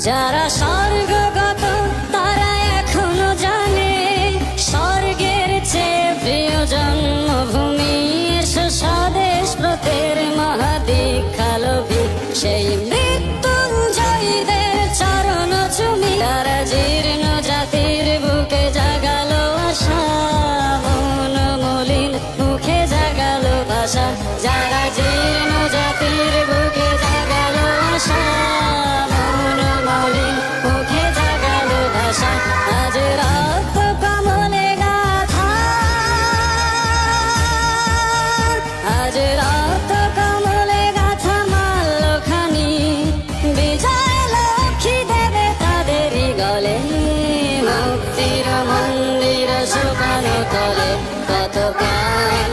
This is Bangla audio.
যারা স্বর্গগত তারা এখনো জানে স্বর্গের চেয়ে প্রিয় জন্মভূমি। এসো স্বদেশ ব্রতের মহাদীক্ষালোভী সেই মৃত্যুঞ্জয়ীদের চরণ চুমি। তারা জীর্ণ জাতির বুকে জাগালো আশা, মন মলিন মুখে জাগালো ভাষা। যারা জীর্ণ জাতির বুকে জাগালো আশা, মন মলিন মুখে জাগালো ভাষা। আজ রক্ত কমলে গাথা, আজ রক্ত কমলে গাথা মাল্যখানি। বিজয় লক্ষ্মী দেবে তাদেরই গলে, মুক্তির মন্দির শুকানো তলে কত প্রাণ